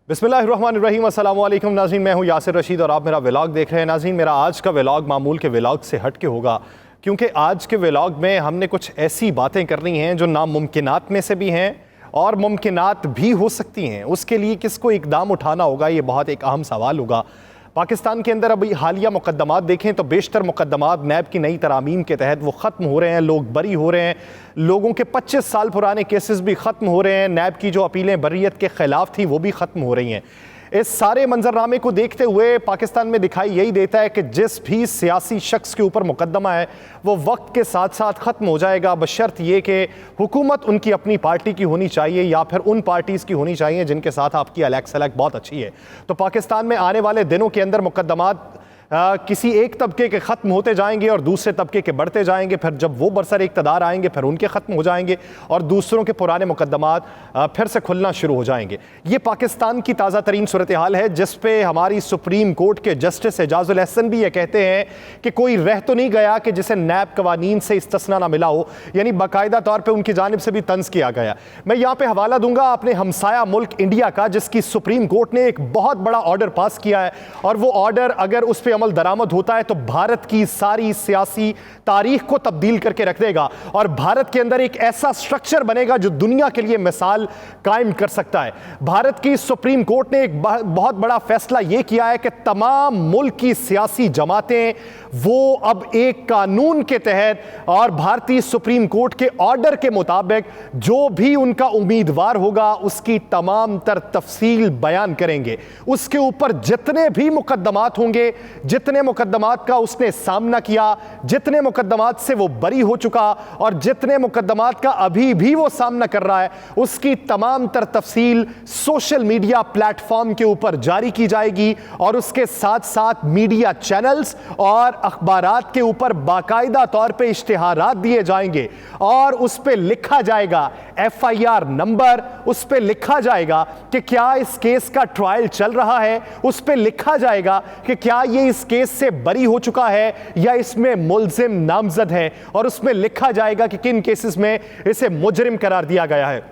बिस्मिल्लाहिर्रहमानिर्रहीम, अस्सलाम वालेकुम नाज़रीन। मैं हूं यासिर रशीद और आप मेरा व्लॉग देख रहे हैं। नाज़रीन, मेरा आज का व्लॉग मामूल के व्लॉग से हट के होगा, क्योंकि आज के व्लॉग में हमने कुछ ऐसी बातें करनी हैं जो नामुमकिनात में से भी हैं और मुमकिनात भी हो सकती हैं। उसके लिए किसको इकदाम उठाना होगा, ये बहुत एक अहम सवाल होगा। पाकिस्तान के अंदर अभी हालिया मुकदमात देखें तो बेशतर मुकदमात नैब की नई तरामीम के तहत वो ख़त्म हो रहे हैं, लोग बरी हो रहे हैं, लोगों के 25 साल पुराने केसेस भी ख़त्म हो रहे हैं, नैब की जो अपीलें बर्रियत के ख़िलाफ़ थी वो भी ख़त्म हो रही हैं। इस सारे मंजरनामे को देखते हुए पाकिस्तान में दिखाई यही देता है कि जिस भी सियासी शख्स के ऊपर मुकदमा है वो वक्त के साथ साथ ख़त्म हो जाएगा, बशर्त ये कि हुकूमत उनकी अपनी पार्टी की होनी चाहिए या फिर उन पार्टीज़ की होनी चाहिए जिनके साथ आपकी अलग सलग बहुत अच्छी है। तो पाकिस्तान में आने वाले दिनों के अंदर मुकदमात किसी एक तबके के ख़त्म होते जाएंगे और दूसरे तबके के बढ़ते जाएंगे, फिर जब वो बरसर इक़्तिदार आएंगे फिर उनके ख़त्म हो जाएंगे और दूसरों के पुराने मुकदमात फिर से खुलना शुरू हो जाएंगे। ये पाकिस्तान की ताज़ा तरीन सूरत हाल है, जिस पे हमारी सुप्रीम कोर्ट के जस्टिस एजाजुल एहसन भी ये कहते हैं कि कोई रह तो नहीं गया कि जिसे नैब कवानीन से इस्तिस्ना ना मिला हो, यानी बाकायदा तौर पर उनकी जानिब से भी तंज़ किया गया। मैं यहाँ पर हवाला दूंगा अपने हमसाया मुल्क इंडिया का, जिसकी सुप्रीम कोर्ट ने एक बहुत बड़ा ऑर्डर पास किया है और वो ऑर्डर अगर उस पर अमल दरामद होता है तो भारत की सारी सियासी तारीख को तब्दील करके रख देगा और भारत के अंदर एक ऐसा स्ट्रक्चर बनेगा जो दुनिया के लिए मिसाल कायम कर सकता है। भारत की सुप्रीम कोर्ट ने एक बहुत बड़ा फैसला यह किया है कि तमाम मुल्क की सियासी जमातें वो अब एक कानून के तहत और भारतीय सुप्रीम कोर्ट के ऑर्डर के मुताबिक जो भी उनका उम्मीदवार होगा उसकी तमाम तर तफसील बयान करेंगे। उसके ऊपर जितने भी मुकदमात होंगे, जितने मुकदमात का उसने सामना किया, जितने मुकदमात से वो बरी हो चुका और जितने मुकदमात का अभी भी वो सामना कर रहा है, उसकी तमाम तर तफसील सोशल मीडिया प्लेटफॉर्म के ऊपर जारी की जाएगी और उसके साथ साथ मीडिया चैनल्स और अखबारात के ऊपर बाकायदा तौर पे इश्तिहारात दिए जाएंगे और उस पे लिखा जाएगा FIR नंबर, उस पे लिखा जाएगा कि क्या इस केस का ट्रायल चल रहा है, उस पे लिखा जाएगा कि क्या ये इस केस से बरी हो चुका है या इसमें मुल्जिम नामजद है और उसमें लिखा जाएगा कि किन केसेस में इसे मुजरिम करार दिया गया है।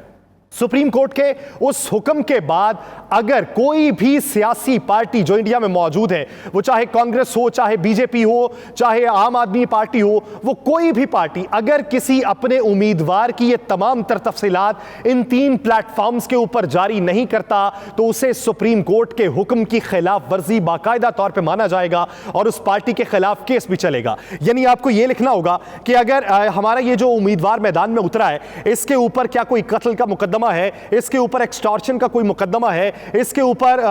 सुप्रीम कोर्ट के उस हुक्म के बाद अगर कोई भी सियासी पार्टी जो इंडिया में मौजूद है, वो चाहे कांग्रेस हो, चाहे बीजेपी हो, चाहे आम आदमी पार्टी हो, वो कोई भी पार्टी अगर किसी अपने उम्मीदवार की ये तमाम तर तफसीलात इन 3 प्लेटफॉर्म्स के ऊपर जारी नहीं करता तो उसे सुप्रीम कोर्ट के हुक्म की खिलाफ वर्जी बाकायदा तौर पर माना जाएगा और उस पार्टी के खिलाफ केस भी चलेगा। यानी आपको यह लिखना होगा कि अगर हमारा ये जो उम्मीदवार मैदान में उतरा है इसके ऊपर क्या कोई कत्ल का मुकदमा है, इसके ऊपर एक्सटॉर्शन का कोई मुकदमा है, इसके ऊपर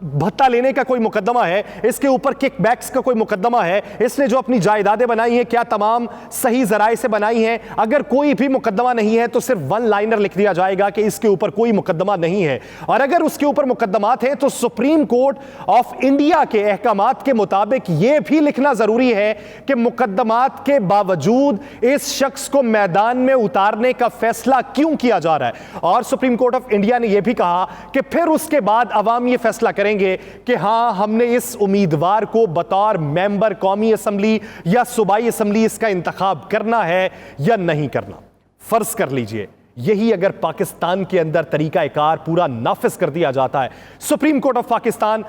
भत्ता लेने का कोई मुकदमा है, इसके ऊपर किकबैक्स का कोई मुकदमा है, इसने जो अपनी जायदादें बनाई हैं क्या तमाम सही जराए से बनाई हैं, अगर कोई भी मुकदमा नहीं है तो सिर्फ 1 लाइनर लिख दिया जाएगा कि इसके ऊपर कोई मुकदमा नहीं है। और अगर उसके ऊपर मुकदमात हैं तो सुप्रीम कोर्ट ऑफ इंडिया के अहकामात के मुताबिक यह भी लिखना जरूरी है कि मुकदमात के बावजूद इस शख्स को मैदान में उतारने का फैसला क्यों किया जा रहा है। और सुप्रीम कोर्ट ऑफ इंडिया ने यह भी कहा कि फिर उसके बाद अवाम यह फैसला करें कि हां हमने इस उम्मीदवार को बतौर मेंबर कौमी असेंबली या सूबाई असेंबली इसका इंतखाब करना है या नहीं करना। फर्ज कर लीजिए यही अगर पाकिस्तान के अंदर तरीकाकार पूरा नाफिज कर दिया जाता है, supreme court of Pakistan,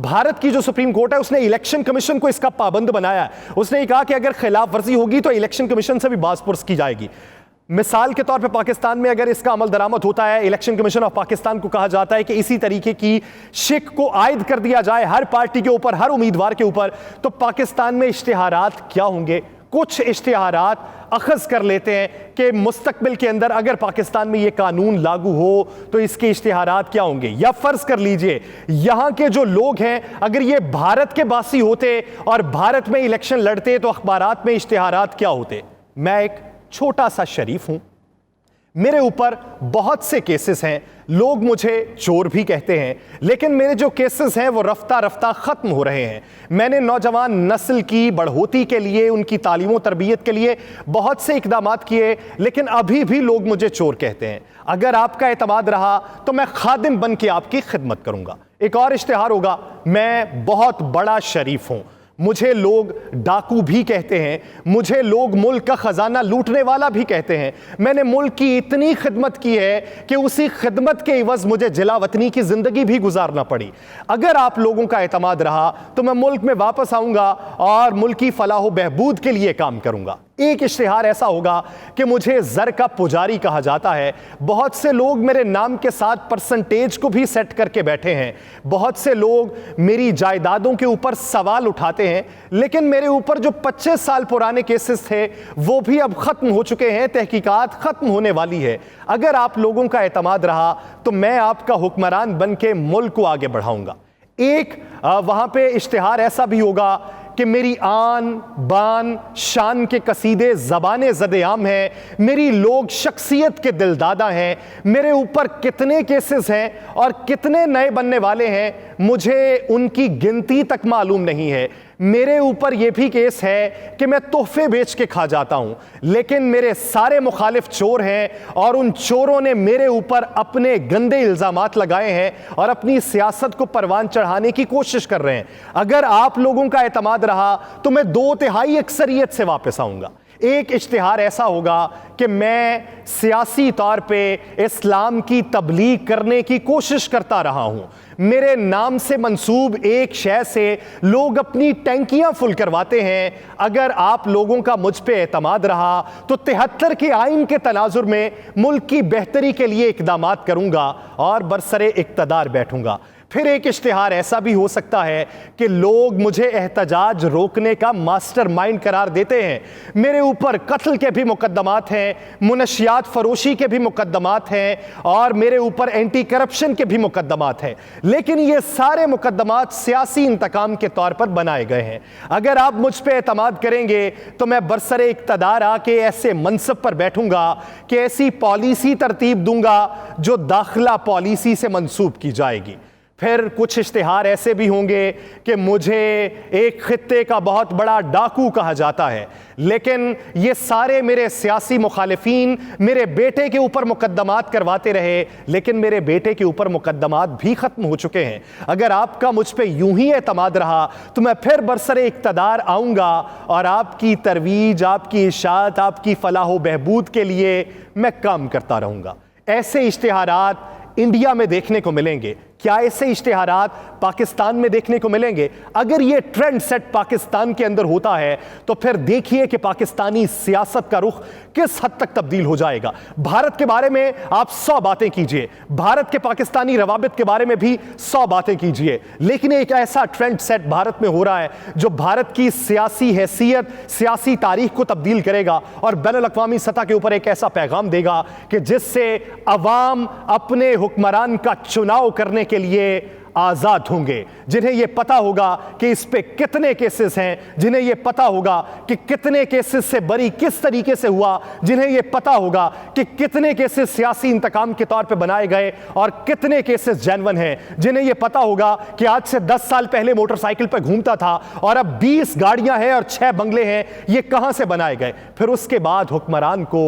Bharat की जो सुप्रीम कोर्ट है उसने इलेक्शन कमीशन को इसका पाबंद बनाया है। उसने कहा कि अगर खिलाफ वर्जी होगी तो इलेक्शन कमीशन से भी बाज़पुर्स की जाएगी। मिसाल के तौर पे पाकिस्तान में अगर इसका अमल दरामद होता है, इलेक्शन कमीशन ऑफ पाकिस्तान को कहा जाता है कि इसी तरीके की शिक को आयद कर दिया जाए हर पार्टी के ऊपर, हर उम्मीदवार के ऊपर, तो पाकिस्तान में इश्तिहारात क्या होंगे। कुछ इश्तिहारात अखज़ कर लेते हैं कि मुस्तकबिल के अंदर अगर पाकिस्तान में यह कानून लागू हो तो इसके इश्तिहारात क्या होंगे। या फर्ज कर लीजिए यहां के जो लोग हैं अगर ये भारत के बासी होते और भारत में इलेक्शन लड़ते तो अखबारात में इश्तिहारात क्या होते। मैं एक छोटा सा शरीफ हूं, मेरे ऊपर बहुत से केसेस हैं, लोग मुझे चोर भी कहते हैं, लेकिन मेरे जो केसेस हैं वो रफ्ता रफ्ता ख़त्म हो रहे हैं। मैंने नौजवान नस्ल की बढ़ोतरी के लिए, उनकी तालीम और तरबियत के लिए बहुत से इक़दामात किए, लेकिन अभी भी लोग मुझे चोर कहते हैं। अगर आपका एतमाद रहा तो मैं खादिम बन के आपकी खिदमत करूंगा। एक और इश्तिहार होगा, मैं बहुत बड़ा शरीफ हूं, मुझे लोग डाकू भी कहते हैं, मुझे लोग मुल्क का खजाना लूटने वाला भी कहते हैं। मैंने मुल्क की इतनी खिदमत की है कि उसी खिदमत के इवज मुझे जिला वतनी की जिंदगी भी गुजारना पड़ी। अगर आप लोगों का एतमाद रहा तो मैं मुल्क में वापस आऊंगा और मुल्क की फलाह बहबूद के लिए काम करूंगा। एक इश्तिहार ऐसा होगा कि मुझे ज़र का पुजारी कहा जाता है। बहुत से लोग मेरे नाम के साथ परसेंटेज को भी सेट करके बैठे हैं। बहुत से लोग मेरी जायदादों के ऊपर सवाल उठाते हैं, लेकिन मेरे ऊपर जो 25 साल पुराने केसेस थे वो भी अब ख़त्म हो चुके हैं, तहकीकात ख़त्म होने वाली है। अगर आप लोगों का एतमाद रहा तो मैं आपका हुक्मरान बन के मुल्क को आगे बढ़ाऊंगा। एक वहाँ पे इश्तिहार ऐसा भी होगा कि मेरी आन बान शान के कसीदे ज़बाने ज़द-ए-आम हैं, मेरी लोग शख्सियत के दिलदादा हैं। मेरे ऊपर कितने केसेस हैं और कितने नए बनने वाले हैं मुझे उनकी गिनती तक मालूम नहीं है। मेरे ऊपर यह भी केस है कि मैं तोहफे बेच के खा जाता हूं, लेकिन मेरे सारे मुखालिफ चोर हैं और उन चोरों ने मेरे ऊपर अपने गंदे इल्जामात लगाए हैं और अपनी सियासत को परवान चढ़ाने की कोशिश कर रहे हैं। अगर आप लोगों का एतमाद रहा तो मैं 2/3 अक्सरियत से वापस आऊंगा। एक इश्तिहार ऐसा होगा कि मैं सियासी तौर पे इस्लाम की तबलीग करने की कोशिश करता रहा हूं। मेरे नाम से मंसूब एक शय से लोग अपनी टैंकियां फुल करवाते हैं। अगर आप लोगों का मुझ पे एतमाद रहा तो 73 के आइन के तनाजुर में मुल्क की बेहतरी के लिए इक़दामात करूंगा और बरसरे इक़्तिदार बैठूंगा। फिर एक इश्तिहार ऐसा भी हो सकता है कि लोग मुझे एहतजाज रोकने का मास्टरमाइंड करार देते हैं। मेरे ऊपर कत्ल के भी मुकद्दमात हैं, मुनशियात फरोशी के भी मुकद्दमात हैं और मेरे ऊपर एंटी करप्शन के भी मुकद्दमात हैं, लेकिन ये सारे मुकद्दमात सियासी इंतकाम के तौर पर बनाए गए हैं। अगर आप मुझ पर एतमाद करेंगे तो मैं बरसरे इक़्तिदार आके ऐसे मनसब पर बैठूंगा कि ऐसी पॉलिसी तरतीब दूंगा जो दाखिला पॉलिसी से मंसूब की जाएगी। फिर कुछ इश्तिहार ऐसे भी होंगे कि मुझे एक खित्ते का बहुत बड़ा डाकू कहा जाता है, लेकिन ये सारे मेरे सियासी मुखालिफिन मेरे बेटे के ऊपर मुकद्दमात करवाते रहे, लेकिन मेरे बेटे के ऊपर मुकद्दमात भी ख़त्म हो चुके हैं। अगर आपका मुझ पे यूं ही एतमाद रहा तो मैं फिर बरसरे इक़्तिदार आऊँगा और आपकी तरवीज, आपकी इशाअत, आपकी फलाह व बहबूद के लिए मैं काम करता रहूँगा। ऐसे इश्तिहारात इंडिया में देखने को मिलेंगे। क्या ऐसे इश्तिहारात पाकिस्तान में देखने को मिलेंगे? अगर ये ट्रेंड सेट पाकिस्तान के अंदर होता है तो फिर देखिए कि पाकिस्तानी सियासत का रुख किस हद तक तब्दील हो जाएगा। भारत के बारे में आप 100 बातें कीजिए, भारत के पाकिस्तानी रवाबित के बारे में भी 100 बातें कीजिए, लेकिन एक ऐसा ट्रेंड सेट भारत में हो रहा है जो भारत की सियासी हैसियत, सियासी तारीख को तब्दील करेगा और बैनुल-अक़वामी सतह के ऊपर एक ऐसा पैगाम देगा कि जिससे अवाम अपने हुक्मरान का चुनाव करने के लिए आजाद होंगे, जिन्हें यह पता होगा कि इस पे कितने केसेस हैं, जिन्हें यह पता होगा कि कितने केसेस से बरी किस तरीके से हुआ, जिन्हें यह पता होगा कि कितने केसेस सियासी इंतकाम के तौर पे बनाए गए और कितने केसेस जेन्युइन हैं, जिन्हें यह पता होगा कि आज से 10 साल पहले मोटरसाइकिल पर घूमता था और अब 20 गाड़ियां हैं और 6 बंगले हैं, ये कहां से बनाए गए। फिर उसके बाद हुक्मरान को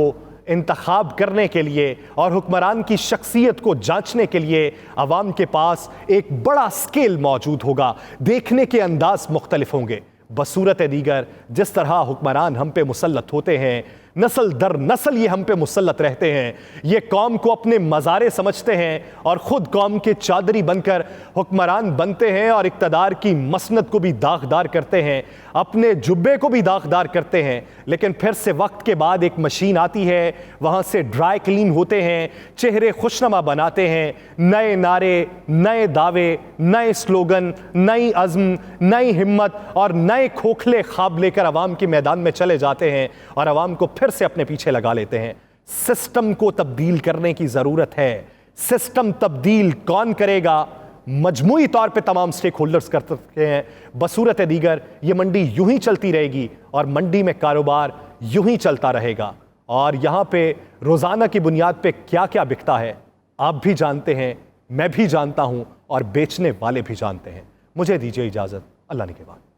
इंतखाब करने के लिए और हुक्मरान की शख्सियत को जांचने के लिए अवाम के पास एक बड़ा स्केल मौजूद होगा। देखने के अंदाज मुख्तलिफ होंगे। बसूरत दीगर जिस तरह हुक्मरान हम पे मुसल्लत होते हैं, नस्ल दर नस्ल ये हम पे मुसल्लत रहते हैं, ये कौम को अपने मज़ारे समझते हैं और ख़ुद कौम के चादरी बनकर हुक्मरान बनते हैं और इक़्तिदार की मसनद को भी दागदार करते हैं, अपने जुब्बे को भी दागदार करते हैं। लेकिन फिर से वक्त के बाद एक मशीन आती है, वहाँ से ड्राई क्लीन होते हैं, चेहरे खुशनुमा बनाते हैं, नए नारे, नए दावे, नए स्लोगन, नई अज़्म, नई हिम्मत और नए खोखले ख्वाब लेकर अवाम के मैदान में चले जाते हैं और अवाम को फिर से अपने पीछे लगा लेते हैं। सिस्टम को तब्दील करने की ज़रूरत है। सिस्टम तब्दील कौन करेगा? मजमूई तौर पे तमाम स्टेक होल्डर्स कर सकते हैं। बसूरत दीगर ये मंडी यूं ही चलती रहेगी और मंडी में कारोबार यूं ही चलता रहेगा और यहाँ पे रोज़ाना की बुनियाद पे क्या क्या बिकता है आप भी जानते हैं, मैं भी जानता हूँ और बेचने वाले भी जानते हैं। मुझे दीजिए इजाज़त, अल्लाह ने के बाद।